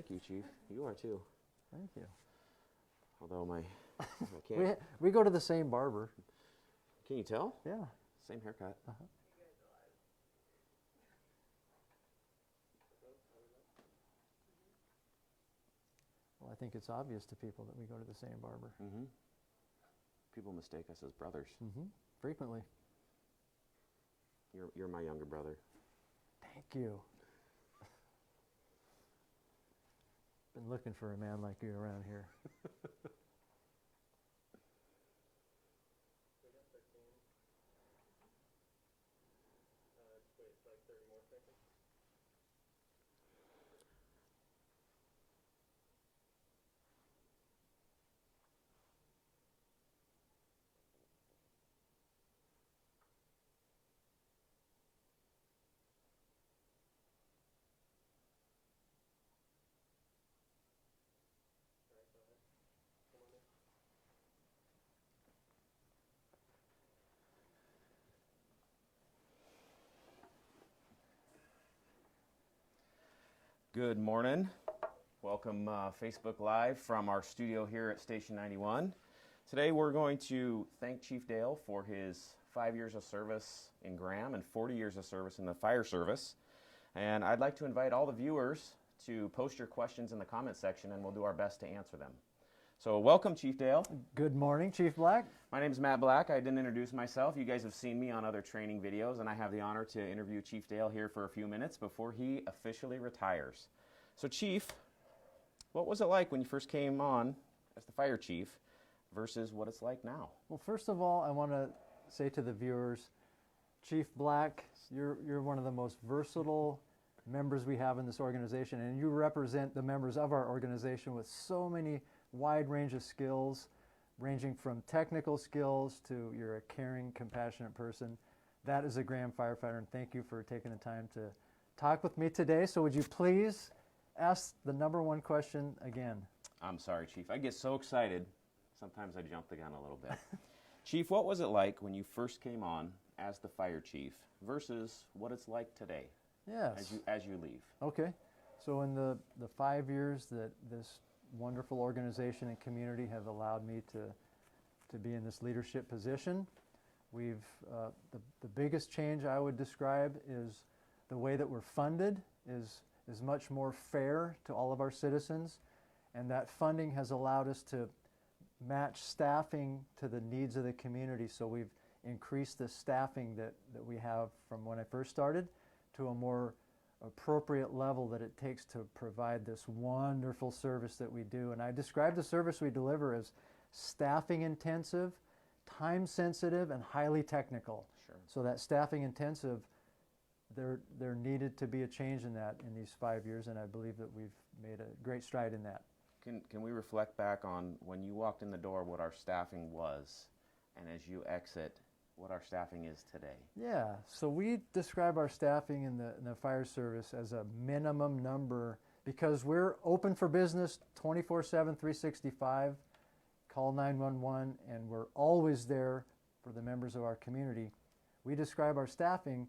Thank you, Chief. You are too. Thank you. Although I can't. We go to the same barber. Can you tell? Yeah. Same haircut. Well, I think it's obvious to people that we go to the same barber. Mm-hmm. People mistake us as brothers. Mm-hmm. Frequently. You're my younger brother. Thank you. Been looking for a man like you around here. Good morning. Welcome Facebook Live from our studio here at Station 91. Today we're going to thank Chief Dale for his 5 years of service in Graham and 40 years of service in the fire service. And I'd like to invite all the viewers to post your questions in the comment section and we'll do our best to answer them. So welcome, Chief Dale. Good morning, Chief Black. My name is Matt Black. I didn't introduce myself. You guys have seen me on other training videos, and I have the honor to interview Chief Dale here for a few minutes before he officially retires. So, Chief, what was it like when you first came on as the fire chief versus what it's like now? Well, first of all, I want to say to the viewers, Chief Black, you're one of the most versatile members we have in this organization, and you represent the members of our organization with so many wide range of skills, ranging from technical skills to you're a caring, compassionate person. That is a Graham firefighter, and thank you for taking the time to talk with me today. So would you please ask the number one question again? I'm sorry, Chief. I get so excited. Sometimes I jump the gun a little bit. Chief, what was it like when you first came on as the fire chief versus what it's like today? Yes. As you leave? Okay. So in the 5 years that this wonderful organization and community have allowed me to be in this leadership position, we've the biggest change I would describe is the way that we're funded is much more fair to all of our citizens, and that funding has allowed us to match staffing to the needs of the community. So we've increased the staffing that we have from when I first started to a more appropriate level that it takes to provide this wonderful service that we do. And I describe the service we deliver as staffing intensive, time sensitive, and highly technical. Sure. So that staffing intensive, there needed to be a change in that in these 5 years, and I believe that we've made a great stride in that. Can we reflect back on when you walked in the door what our staffing was, and as you exit, what our staffing is today? Yeah, so we describe our staffing in the fire service as a minimum number because we're open for business 24/7, 365, call 911, and we're always there for the members of our community. We describe our staffing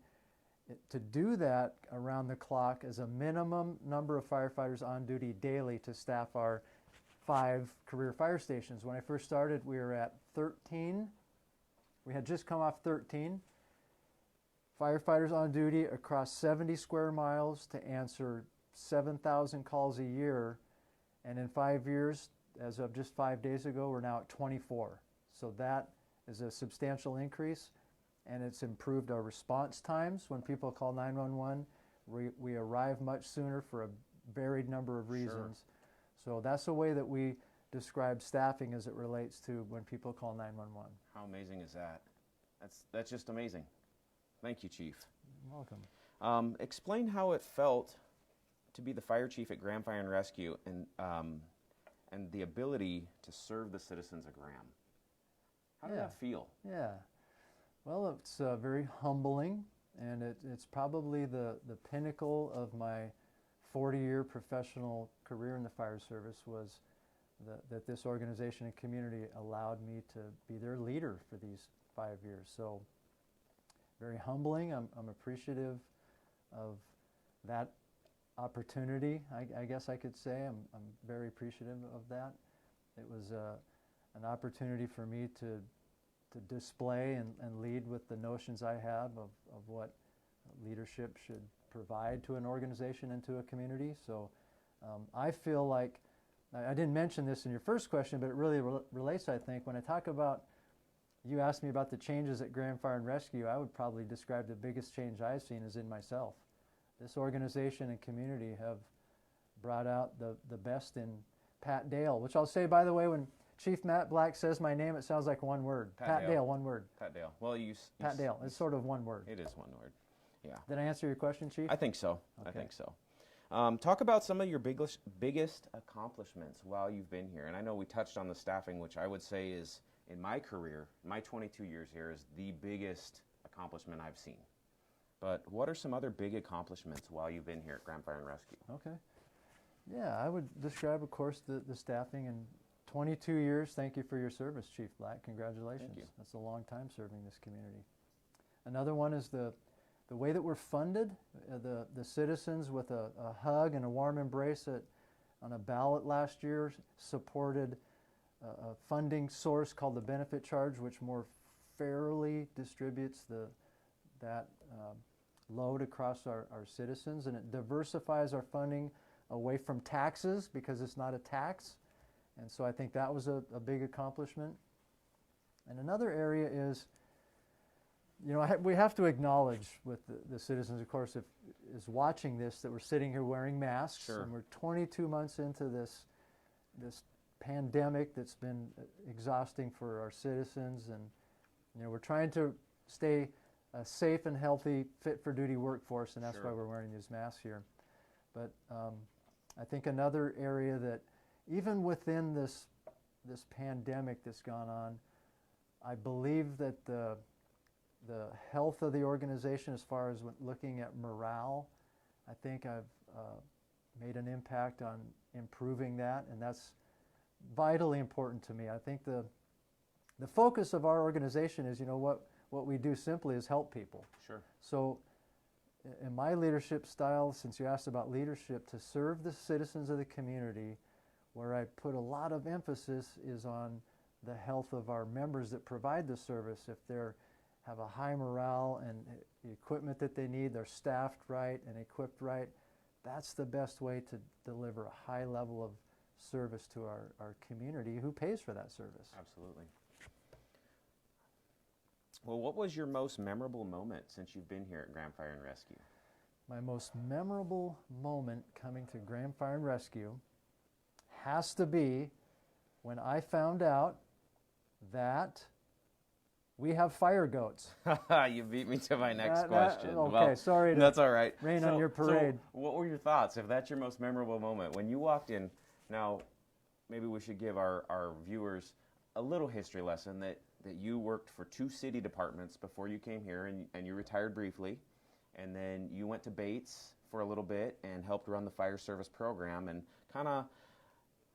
to do that around the clock as a minimum number of firefighters on duty daily to staff our 5 career fire stations. When I first started, we were at 13. We had just come off 13 firefighters on duty across 70 square miles to answer 7,000 calls a year. And in 5 years, as of just 5 days ago, we're now at 24. So that is a substantial increase, and it's improved our response times. When people call 911, we arrive much sooner for a varied number of reasons. Sure. So that's the way that we describe staffing as it relates to when people call 911. How amazing is that? That's just amazing. Thank you, Chief. You're welcome. Explain how it felt to be the fire chief at Graham Fire and Rescue and the ability to serve the citizens of Graham. How did that feel? Yeah. Well, it's very humbling, and it's probably the pinnacle of my 40-year professional career in the fire service was that this organization and community allowed me to be their leader for these 5 years. So very humbling. I'm appreciative of that opportunity, I guess I could say. I'm very appreciative of that. It was an opportunity for me to display and lead with the notions I have of what leadership should provide to an organization and to a community. So I feel like, I didn't mention this in your first question, but it really relates, I think. When I talk about, you asked me about the changes at Graham Fire and Rescue, I would probably describe the biggest change I've seen is in myself. This organization and community have brought out the best in Pat Dale, which I'll say, by the way, when Chief Matt Black says my name, it sounds like one word. Pat Dale, one word. Pat Dale. Well, Pat Dale. It's sort of one word. It is one word. Yeah. Did I answer your question, Chief? I think so. Okay. I think so. Talk about some of your biggest accomplishments while you've been here. And I know we touched on the staffing, which I would say is, in my career, my 22 years here, is the biggest accomplishment I've seen. But what are some other big accomplishments while you've been here at Graham Fire and Rescue? Okay. Yeah, I would describe, of course, the staffing in 22 years. Thank you for your service, Chief Black. Congratulations. Thank you. That's a long time serving this community. Another one is the way that we're funded. The citizens, with a hug and a warm embrace on a ballot last year, supported a funding source called the benefit charge, which more fairly distributes that load across our citizens, and it diversifies our funding away from taxes because it's not a tax. And so I think that was a big accomplishment. And another area is, we have to acknowledge with the citizens, of course, is watching this, that we're sitting here wearing masks. Sure. And we're 22 months into this pandemic that's been exhausting for our citizens. And, we're trying to stay a safe and healthy, fit-for-duty workforce, and that's Sure. why we're wearing these masks here. But I think another area that, even within this pandemic that's gone on, I believe that the health of the organization, as far as looking at morale, I think I've made an impact on improving that, and that's vitally important to me. I think the focus of our organization is, what we do simply is help people. Sure. So in my leadership style, since you asked about leadership, to serve the citizens of the community, where I put a lot of emphasis is on the health of our members that provide the service. If they have a high morale and the equipment that they need, they're staffed right and equipped right, that's the best way to deliver a high level of service to our community who pays for that service. Absolutely. Well, what was your most memorable moment since you've been here at Graham Fire and Rescue? My most memorable moment coming to Graham Fire and Rescue has to be when I found out that we have fire goats. You beat me to my next question. Okay, well, sorry to that's all right. rain on your parade. So what were your thoughts, if that's your most memorable moment? When you walked in, now maybe we should give our viewers a little history lesson that you worked for 2 city departments before you came here, and you retired briefly, and then you went to Bates for a little bit and helped run the fire service program, and kind of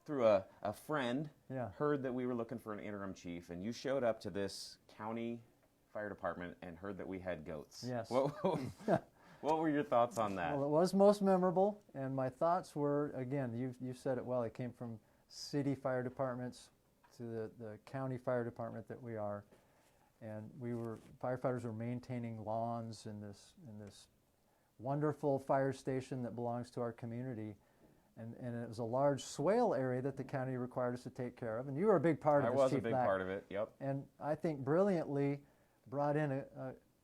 through a friend heard that we were looking for an interim chief, and you showed up to this county fire department and heard that we had goats. Yes. What were your thoughts on that? Well, it was most memorable, and my thoughts were, again, you said it well, it came from city fire departments to the county fire department that we are, and firefighters were maintaining lawns in this wonderful fire station that belongs to our community, and it was a large swale area that the county required us to take care of, and you were a big part of this, I was Chief a big Black. part of it, yep. And I think brilliantly brought in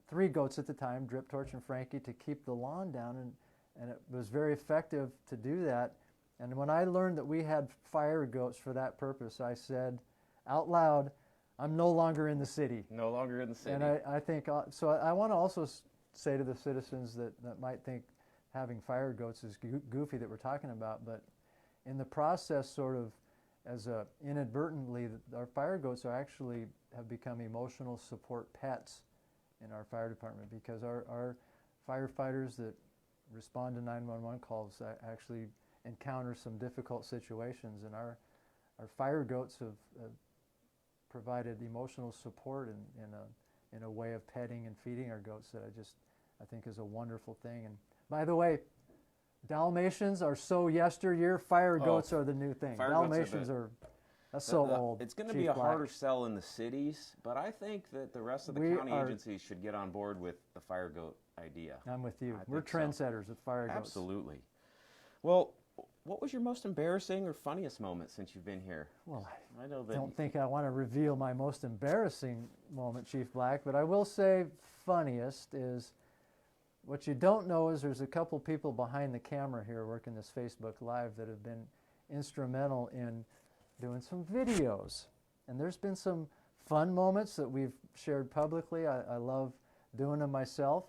3 goats at the time, Drip, Torch, and Frankie, to keep the lawn down, and it was very effective to do that. And when I learned that we had fire goats for that purpose, I said out loud, I'm no longer in the city. No longer in the city. And I think, so I want to also say to the citizens that might think having fire goats is goofy that we're talking about, but in the process, sort of as inadvertently, our fire goats have become emotional support pets in our fire department, because our firefighters that respond to 911 calls actually encounter some difficult situations, and our fire goats have provided emotional support in a way of petting and feeding our goats that I think is a wonderful thing. And by the way, Dalmatians are so yesteryear. Fire Oh, goats are the new thing. fire goats are Dalmatians are that's so old. It's going to Chief be a Black. harder sell in the cities, but I think that the rest of the We county are- agencies should get on board with the fire goat idea. I'm with you. I We're think so. trendsetters with fire goats. Absolutely. Well, what was your most embarrassing or funniest moment since you've been here? Well, I know I that. don't think I want to reveal my most embarrassing moment, Chief Black, but I will say funniest is what you don't know is there's a couple people behind the camera here working this Facebook Live that have been instrumental in doing some videos. And there's been some fun moments that we've shared publicly. I love doing them myself.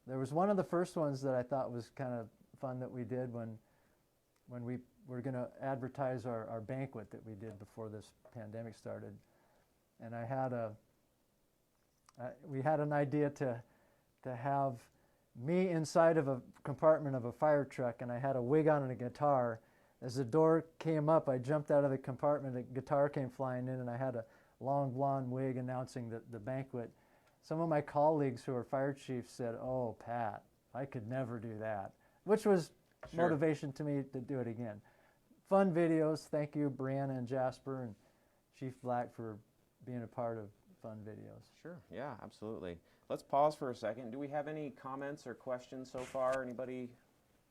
There was one of the first ones that I thought was kind of fun that we did when we were going to advertise our banquet that we did before this pandemic started. And we had an idea to have me inside of a compartment of a fire truck, and I had a wig on and a guitar. As the door came up, I jumped out of the compartment, a guitar came flying in, and I had a long blonde wig announcing the banquet. Some of my colleagues who are fire chiefs said, "Oh, Pat, I could never do that," which was Sure. motivation to me to do it again. Fun videos. Thank you, Brianna and Jasper and Chief Black, for being a part of fun videos. Sure. Yeah, absolutely. Let's pause for a second. Do we have any comments or questions so far? Anybody?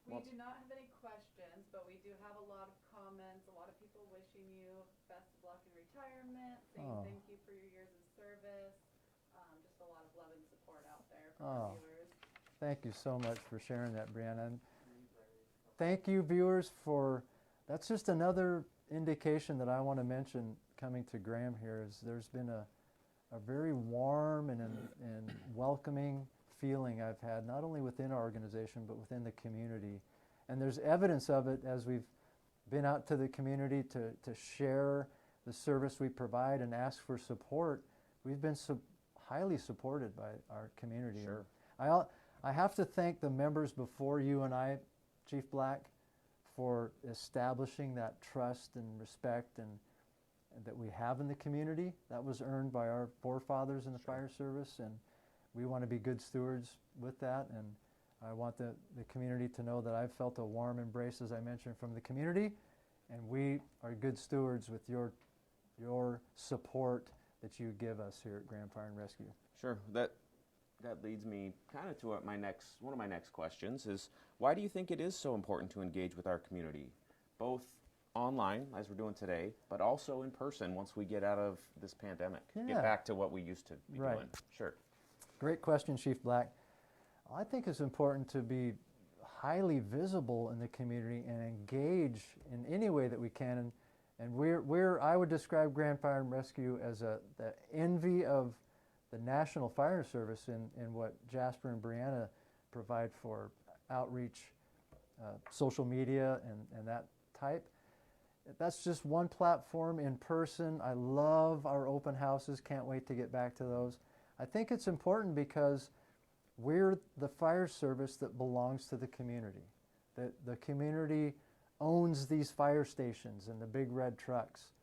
We do not have any questions, but we do have a lot of comments, a lot of people wishing you best of luck in retirement, saying Oh. thank you for your years of service. Just a lot of love and support out there for Oh. our viewers. Thank you so much for sharing that, Brianna. And thank you, viewers, for that's just another indication that I want to mention coming to Graham here is there's been a very warm and welcoming feeling I've had, not only within our organization, but within the community. And there's evidence of it as we've been out to the community to share the service we provide and ask for support. We've been highly supported by our community. Sure. I have to thank the members before you and I, Chief Black, for establishing that trust and respect and that we have in the community. That was earned by our forefathers in the fire service, and we want to be good stewards with that. And I want the community to know that I've felt a warm embrace, as I mentioned, from the community, and we are good stewards with your support that you give us here at Graham Fire and Rescue. Sure. That leads me kind of to one of my next questions is, why do you think it is so important to engage with our community, both online, as we're doing today, but also in person once we get out of this pandemic, Yeah. get back to what we used to be Right. doing? Sure. Great question, Chief Black. I think it's important to be highly visible in the community and engage in any way that we can. And I would describe Graham Fire and Rescue as the envy of the National Fire Service in what Jasper and Brianna provide for outreach, social media, and that type. That's just one platform in person. I love our open houses. Can't wait to get back to those. I think it's important because we're the fire service that belongs to the community. The community owns these fire stations and the big red trucks.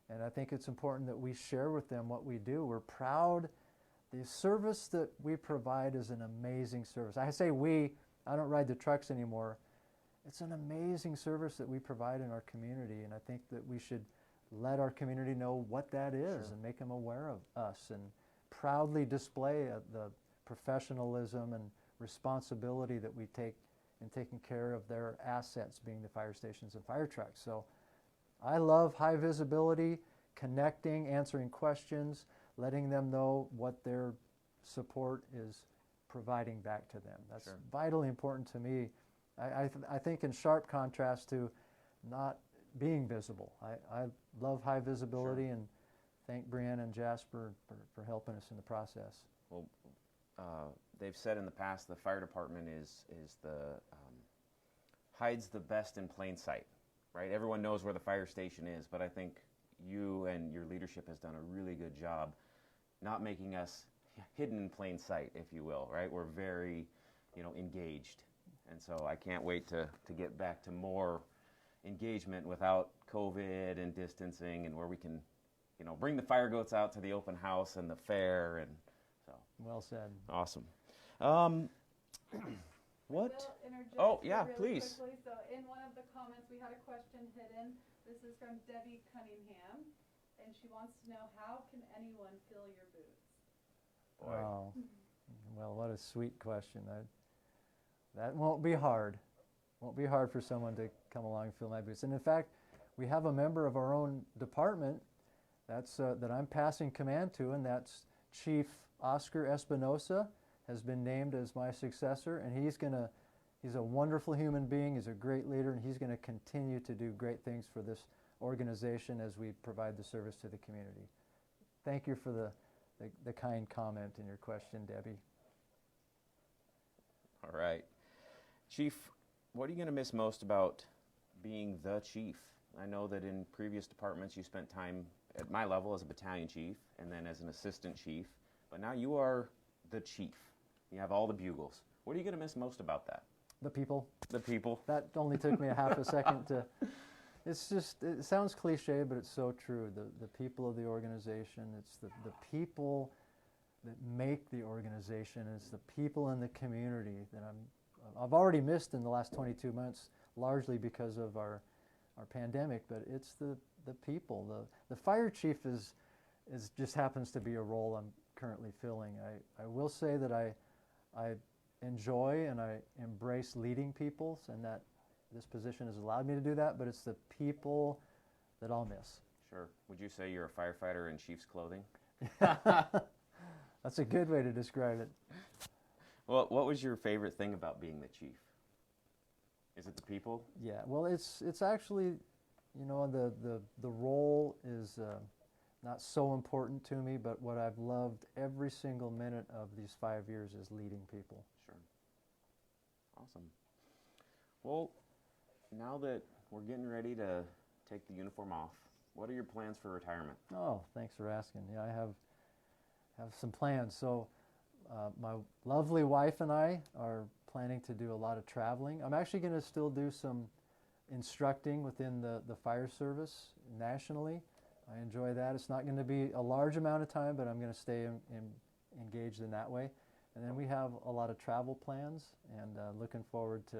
And I think it's important that we share with them what we do. We're proud. The service that we provide is an amazing service. I say we, I don't ride the trucks anymore. It's an amazing service that we provide in our community, and I think that we should let our community know what that is. Sure. And make them aware of us and proudly display the professionalism and responsibility that we take in taking care of their assets, being the fire stations and fire trucks. So I love high visibility, connecting, answering questions, letting them know what their support is providing back to them. That's Sure. vitally important to me. I think in sharp contrast to not being visible. I love high visibility. Sure. And thank Brianna and Jasper for helping us in the process. Well, they've said in the past the fire department is hides the best in plain sight, right? Everyone knows where the fire station is, but I think you and your leadership has done a really good job not making us hidden in plain sight, if you will, right? We're very, engaged. And so I can't wait to get back to more engagement without COVID and distancing, and where we can, bring the fire goats out to the open house and the fair. And so Well said. awesome. What? I will interject Oh, here yeah, really please. quickly. So in one of the comments, we had a question hidden. This is from Debbie Cunningham, and she wants to know, how can anyone fill your boots? Boy. Oh, well, what a sweet question. That won't be hard. Won't be hard for someone to come along and fill my boots. And in fact, we have a member of our own department that I'm passing command to, and that's Chief Oscar Espinosa has been named as my successor, and he's a wonderful human being, he's a great leader, and he's going to continue to do great things for this organization as we provide the service to the community. Thank you for the kind comment in your question, Debbie. All right. Chief, what are you going to miss most about being the chief? I know that in previous departments you spent time at my level as a battalion chief and then as an assistant chief, but now you are the chief. You have all the bugles. What are you going to miss most about that? The people. The people. That only took me a half a second to. It's just, it sounds cliche, but it's so true. The people of the organization, it's the people that make the organization. It's the people in the community that I've already missed in the last 22 months, largely because of our pandemic, but it's the people. The fire chief is just happens to be a role I'm currently filling. I will say that I enjoy and I embrace leading people, and that this position has allowed me to do that, but it's the people that I'll miss. Sure. Would you say you're a firefighter in chief's clothing? That's a good way to describe it. Well, what was your favorite thing about being the chief? Is it the people? Yeah, well, it's actually, the role is not so important to me, but what I've loved every single minute of these 5 years is leading people. Sure. Awesome. Well, now that we're getting ready to take the uniform off, what are your plans for retirement? Oh, thanks for asking. Yeah, I have some plans. So my lovely wife and I are planning to do a lot of traveling. I'm actually going to still do some instructing within the fire service nationally. I enjoy that. It's not going to be a large amount of time, but I'm going to stay engaged in that way. And then we have a lot of travel plans, and looking forward to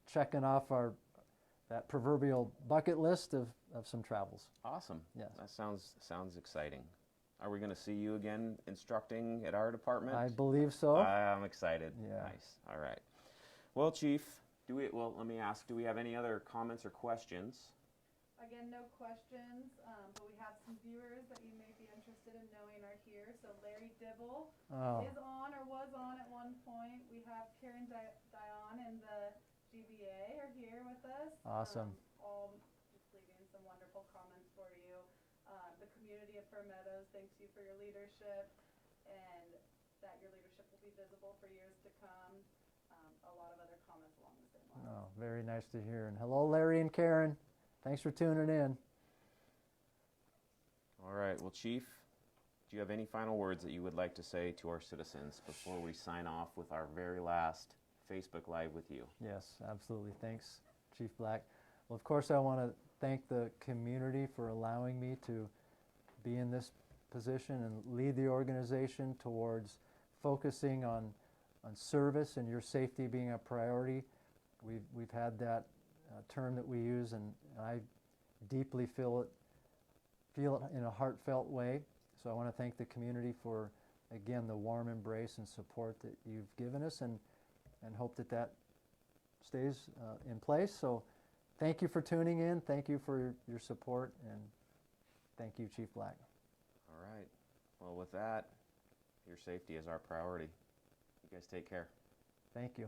checking off that proverbial bucket list of some travels. Awesome. Yes. That sounds exciting. Are we going to see you again instructing at our department? I believe so. I'm excited. Yeah. Nice. All right. Well, Chief, let me ask, do we have any other comments or questions? Again, no questions, but we have some viewers that you may be interested in knowing are here. So Larry Dibble is on or was on at one point. We have Karen Dion and the GBA are here with us. Awesome. All just leaving some wonderful comments for you. The community of Fir Meadows thanks you for your leadership, and that your leadership will be visible for years to come. A lot of other comments along the same lines. Oh, very nice to hear. And hello, Larry and Karen. Thanks for tuning in. All right. Well, Chief, do you have any final words that you would like to say to our citizens before we sign off with our very last Facebook Live with you? Yes, absolutely. Thanks, Chief Black. Well, of course, I want to thank the community for allowing me to be in this position and lead the organization towards focusing on service and your safety being a priority. We've had that term that we use, and I deeply feel it in a heartfelt way. So I want to thank the community for, again, the warm embrace and support that you've given us, and hope that stays in place. So thank you for tuning in. Thank you for your support, and thank you, Chief Black. All right. Well, with that, your safety is our priority. You guys take care. Thank you.